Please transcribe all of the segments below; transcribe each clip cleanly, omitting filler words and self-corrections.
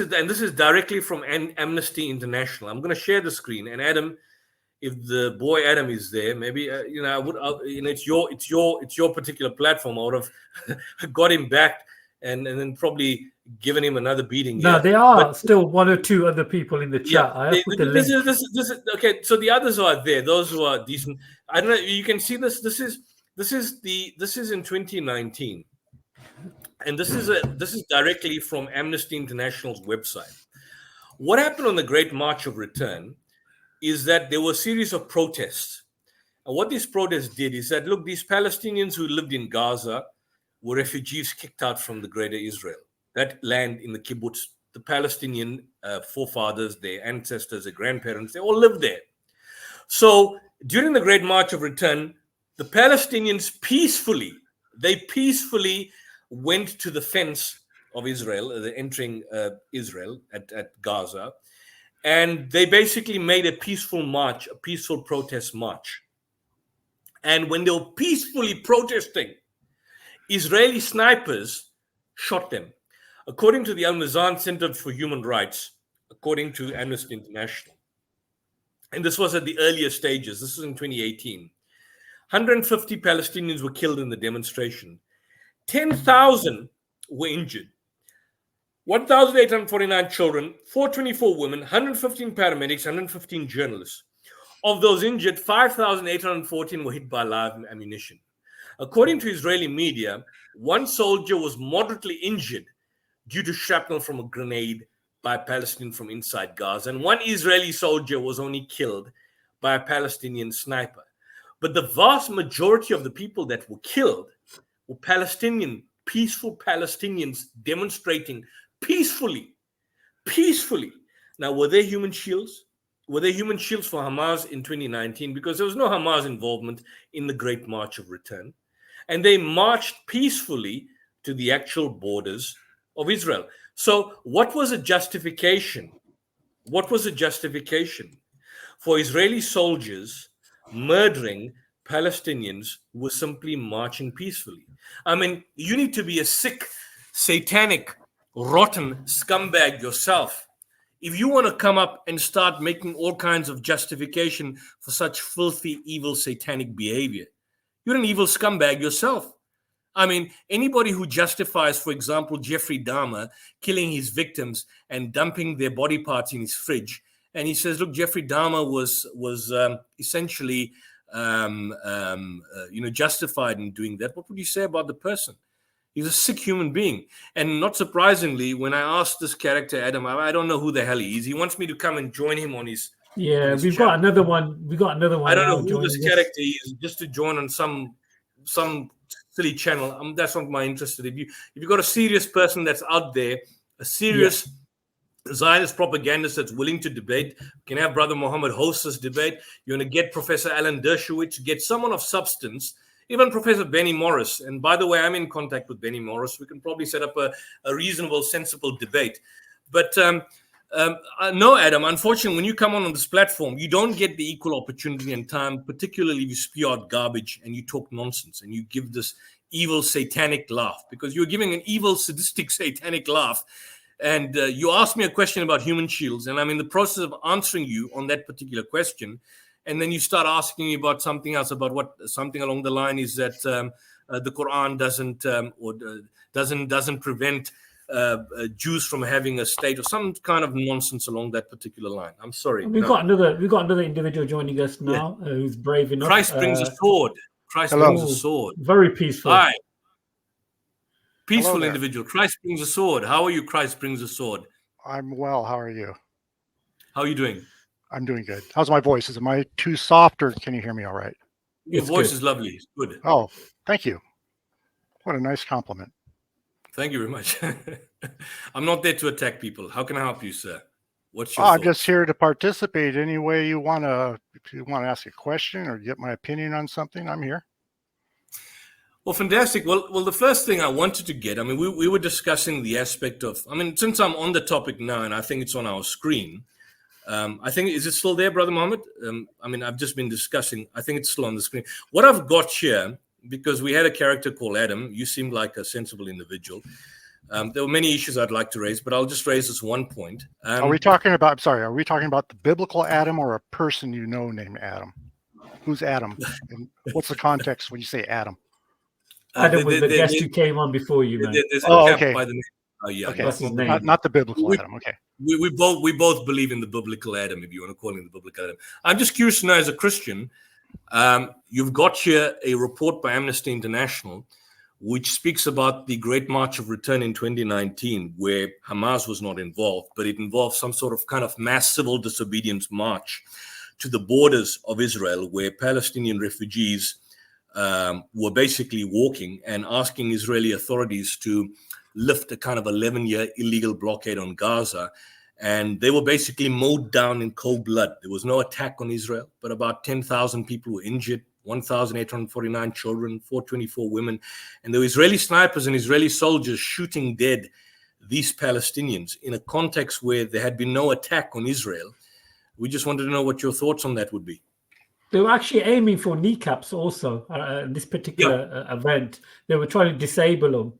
And this is directly from Amnesty International. I'm going to share the screen. And Adam, if the boy Adam is there, maybe I would. It's your particular platform. I would have got him back and then probably given him another beating. No, there are still one or two other people in the chat. I have put the link. This is okay. So the others are there. Those who are decent. I don't know. You can see this. This is in 2019. And this is directly from Amnesty International's website. What happened on the Great March of Return is that there were a series of protests. And what these protests did is that, look, these Palestinians who lived in Gaza were refugees kicked out from the greater Israel. That land in the kibbutz, the Palestinian forefathers, their ancestors, their grandparents, they all lived there. So during the Great March of Return, the Palestinians peacefully went to the fence of Israel, entering Israel at Gaza, and they basically made a peaceful march, a peaceful protest march. And when they were peacefully protesting, Israeli snipers shot them. According to the Al-Mizan Center for Human Rights, according to Amnesty International, and this was at the earlier stages, this was in 2018, 150 Palestinians were killed in the demonstration. 10,000 were injured. 1,849 children, 424 women, 115 paramedics, 115 journalists. Of those injured, 5,814 were hit by live ammunition. According to Israeli media, one soldier was moderately injured due to shrapnel from a grenade by a Palestinian from inside Gaza, and one Israeli soldier was only killed by a Palestinian sniper. But the vast majority of the people that were killed were Palestinian, peaceful Palestinians demonstrating peacefully. Now, were there human shields? Were there human shields for Hamas in 2019? Because there was no Hamas involvement in the Great March of Return. And they marched peacefully to the actual borders of Israel. So what was a justification? What was a justification for Israeli soldiers murdering Palestinians who were simply marching peacefully? I mean, you need to be a sick, satanic, rotten scumbag yourself if you want to come up and start making all kinds of justification for such filthy, evil, satanic behavior. You're an evil scumbag yourself. I mean, anybody who justifies, for example, Jeffrey Dahmer killing his victims and dumping their body parts in his fridge, and he says, look, Jeffrey Dahmer was essentially justified in doing that. What would you say about the person? He's a sick human being. And not surprisingly, when I asked this character, Adam, I don't know who the hell he is. He wants me to come and join him on his we've got another one. We got another one. I don't know who this character is, just to join on some silly channel. That's not my interest. If you've got a serious person that's out there, a serious Zionist propagandist that's willing to debate, you can have Brother Mohammed host this debate. You're going to get Professor Alan Dershowitz, get someone of substance, even Professor Benny Morris. And by the way, I'm in contact with Benny Morris. We can probably set up a reasonable, sensible debate. But no, Adam, unfortunately, when you come on this platform, you don't get the equal opportunity and time, particularly if you spew out garbage and you talk nonsense and you give this evil, satanic laugh, because you're giving an evil, sadistic, satanic laugh. And you asked me a question about human shields, and I'm in the process of answering you on that particular question. And then you start asking me about something else, about something along the line is that the Quran doesn't prevent Jews from having a state, or some kind of nonsense along that particular line. I'm sorry. We've got another individual joining us now who's brave enough. Christ brings a sword. Christ brings a sword. Very peaceful. Hi. Peaceful individual. Christ brings a sword. How are you? Christ brings a sword. I'm well. How are you? How are you doing? I'm doing good. How's my voice? Is my too soft, or can you hear me all right? Your voice is lovely. It's good. Oh, thank you. What a nice compliment. Thank you very much. I'm not there to attack people. How can I help you, sir? What's your I'm just here to participate any way you want to. If you want to ask a question or get my opinion on something, I'm here. Well, fantastic. Well, the first thing I wanted to get, we were discussing the aspect of, since I'm on the topic now, and I think it's on our screen, I think, is it still there, Brother Mohammed? I've just been discussing, I think it's still on the screen. What I've got here, because we had a character called Adam, you seem like a sensible individual. There were many issues I'd like to raise, but I'll just raise this one point. Are we talking about, I'm sorry, are we talking about the biblical Adam or a person you know named Adam? Who's Adam? And what's the context when you say Adam? Adam was the guest who came on before you, man. There's a chap okay. by the name. Okay, What's his name? not the biblical Adam. Okay. We both believe in the biblical Adam, if you want to call him the biblical Adam. I'm just curious to know, as a Christian, you've got here a report by Amnesty International, which speaks about the Great March of Return in 2019, where Hamas was not involved, but it involved some sort of kind of mass civil disobedience march to the borders of Israel, where Palestinian refugees were basically walking and asking Israeli authorities to lift a kind of 11-year illegal blockade on Gaza. And they were basically mowed down in cold blood. There was no attack on Israel, but about 10,000 people were injured, 1,849 children, 424 women. And there were Israeli snipers and Israeli soldiers shooting dead these Palestinians in a context where there had been no attack on Israel. We just wanted to know what your thoughts on that would be. They were actually aiming for kneecaps also. This particular event, they were trying to disable them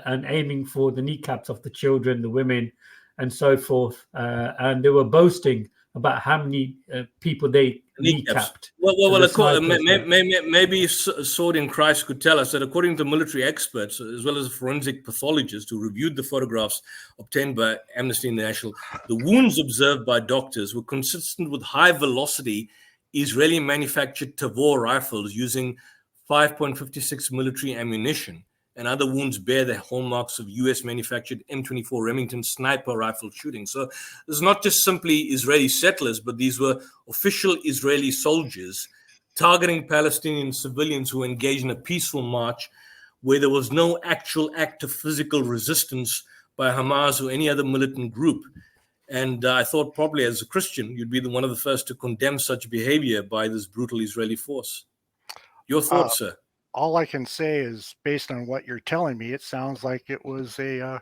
and aiming for the kneecaps of the children, the women, and so forth. And they were boasting about how many people they kneecapped. Well, maybe Sword in Christ could tell us that according to military experts, as well as a forensic pathologist who reviewed the photographs obtained by Amnesty International, the wounds observed by doctors were consistent with high-velocity Israeli-manufactured Tavor rifles using 5.56 military ammunition, and other wounds bear the hallmarks of US-manufactured M24 Remington sniper rifle shooting. So it's not just simply Israeli settlers, but these were official Israeli soldiers targeting Palestinian civilians who engaged in a peaceful march where there was no actual act of physical resistance by Hamas or any other militant group. And I thought probably as a Christian, you'd be one of the first to condemn such behavior by this brutal Israeli force. Your thoughts, sir? All I can say is, based on what you're telling me, it sounds like it was a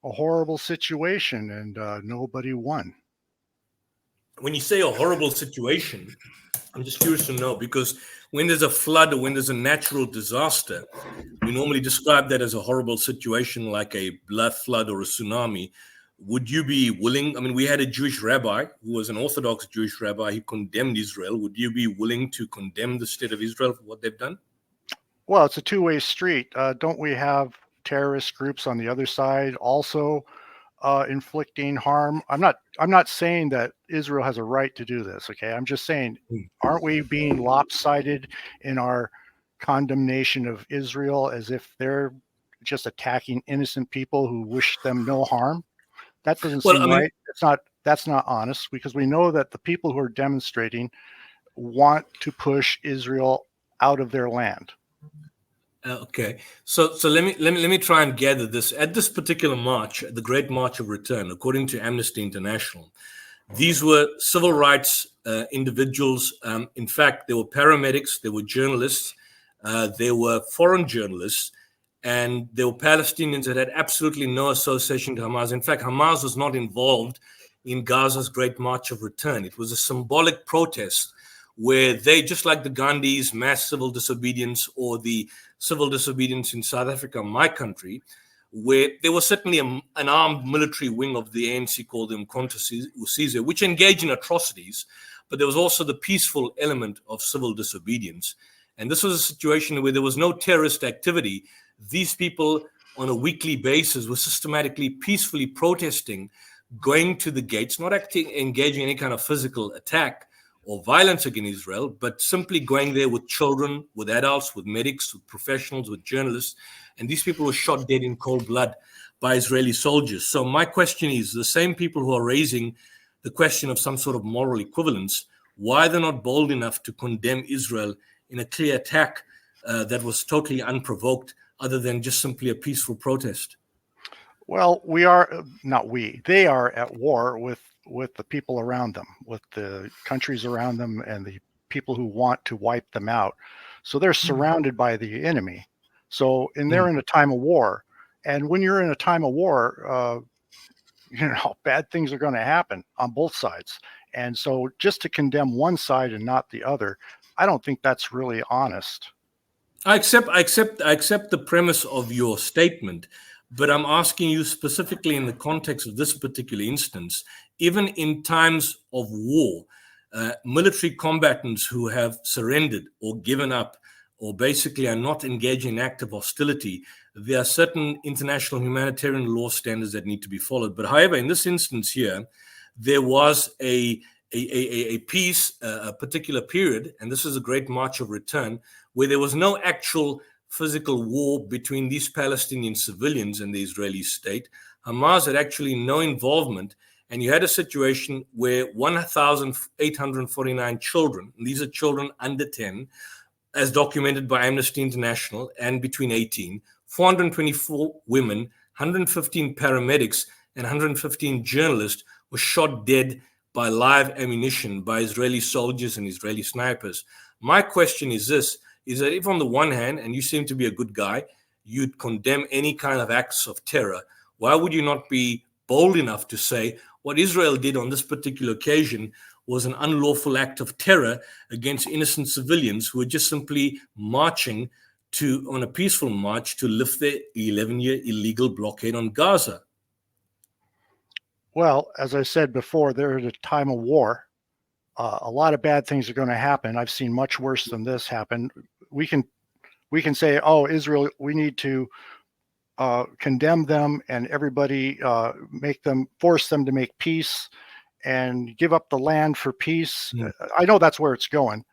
horrible situation and nobody won. When you say a horrible situation, I'm just curious to know, because when there's a flood or when there's a natural disaster, we normally describe that as a horrible situation like a blood flood or a tsunami. Would you be willing? I mean, we had a Jewish rabbi who was an Orthodox Jewish rabbi. He condemned Israel. Would you be willing to condemn the state of Israel for what they've done? Well, it's a two-way street. Don't we have terrorist groups on the other side also inflicting harm? I'm not saying that Israel has a right to do this. Okay, I'm just saying, aren't we being lopsided in our condemnation of Israel as if they're just attacking innocent people who wish them no harm? That doesn't seem right. That's not honest, because we know that the people who are demonstrating want to push Israel out of their land. Okay, so let me try and gather this. At this particular march, the Great March of Return, according to Amnesty International, these were civil rights individuals. In fact, there were paramedics, there were journalists, there were foreign journalists, and there were Palestinians that had absolutely no association to Hamas. In fact, Hamas was not involved in Gaza's Great March of Return. It was a symbolic protest where they, just like the Gandhi's mass civil disobedience or the civil disobedience in South Africa, my country, where there was certainly an armed military wing of the ANC called the Umkhonto Sizwe, which engaged in atrocities, but there was also the peaceful element of civil disobedience. And this was a situation where there was no terrorist activity. These people on a weekly basis were systematically, peacefully protesting, going to the gates, not engaging in any kind of physical attack or violence against Israel, but simply going there with children, with adults, with medics, with professionals, with journalists. And these people were shot dead in cold blood by Israeli soldiers. So my question is, the same people who are raising the question of some sort of moral equivalence, why they're not bold enough to condemn Israel in a clear attack that was totally unprovoked, other than just simply a peaceful protest? Well, they are at war with the people around them, with the countries around them and the people who want to wipe them out. So they're surrounded by the enemy. So, and they're in a time of war. And when you're in a time of war, bad things are going to happen on both sides. And so just to condemn one side and not the other, I don't think that's really honest. I accept the premise of your statement, But I'm asking you specifically in the context of this particular instance, even in times of war, military combatants who have surrendered or given up or basically are not engaging in active hostility, there are certain international humanitarian law standards that need to be followed. But however, in this instance here, there was a peace, a particular period, and this is a great march of return, where there was no actual physical war between these Palestinian civilians and the Israeli state. Hamas had actually no involvement, and you had a situation where 1,849 children, and these are children under 10, as documented by Amnesty International, and between 18, 424 women, 115 paramedics, and 115 journalists were shot dead by live ammunition by Israeli soldiers and Israeli snipers. My question is this, is that if on the one hand, and you seem to be a good guy, you'd condemn any kind of acts of terror, why would you not be bold enough to say what Israel did on this particular occasion was an unlawful act of terror against innocent civilians who were just simply marching on a peaceful march to lift their 11-year illegal blockade on Gaza? Well, as I said before, they're at a time of war. A lot of bad things are going to happen. I've seen much worse than this happen. We can say, oh, Israel, we need to condemn them and everybody force them to make peace and give up the land for peace. I know that's where it's going,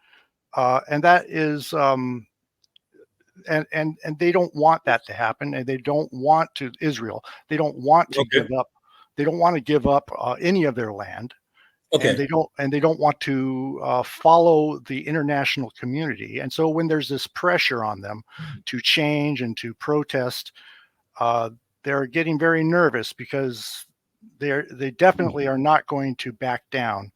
and that is, and they don't want that to happen, and they don't want to. Israel, they don't want to give up. They don't want to give up any of their land. Okay. And they don't want to follow the international community. And so when there's this pressure on them to change and to protest, they're getting very nervous because they definitely are not going to back down.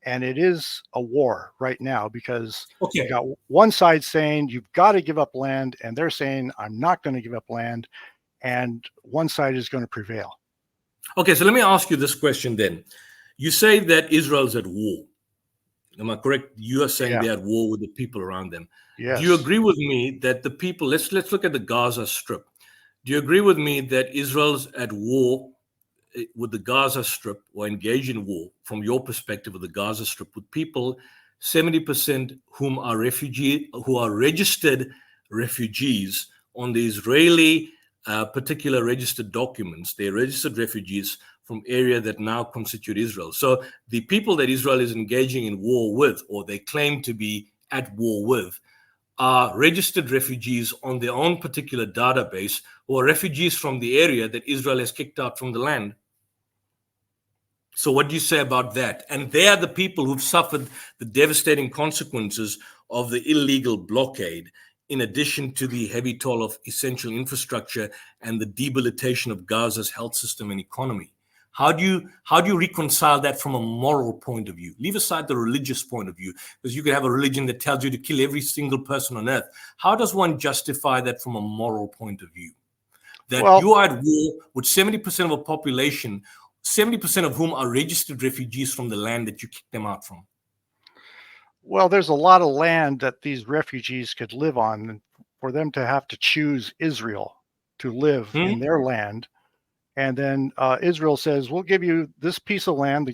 And it is a war right now because you got one side saying you've got to give up land, and they're saying I'm not going to give up land, and one side is going to prevail. Okay, so let me ask you this question then. You say that Israel's at war. Am I correct? You are saying they're at war with the people around them. Yes. Do you agree with me that the people, let's look at the Gaza Strip. Do you agree with me that Israel's at war with the Gaza Strip, or engaged in war from your perspective of the Gaza Strip, with people, 70% whom are who are registered refugees on the Israeli particular registered documents? They're registered refugees from area that now constitute Israel. So the people that Israel is engaging in war with, or they claim to be at war with, are registered refugees on their own particular database, or refugees from the area that Israel has kicked out from the land. So what do you say about that? And they are the people who've suffered the devastating consequences of the illegal blockade, in addition to the heavy toll of essential infrastructure and the debilitation of Gaza's health system and economy. How do you reconcile that from a moral point of view? Leave aside the religious point of view, because you could have a religion that tells you to kill every single person on earth. How does one justify that from a moral point of view? That you are at war with 70% of a population, 70% of whom are registered refugees from the land that you kicked them out from. Well, there's a lot of land that these refugees could live on, and for them to have to choose Israel to live in their land. And then Israel says, we'll give you this piece of land,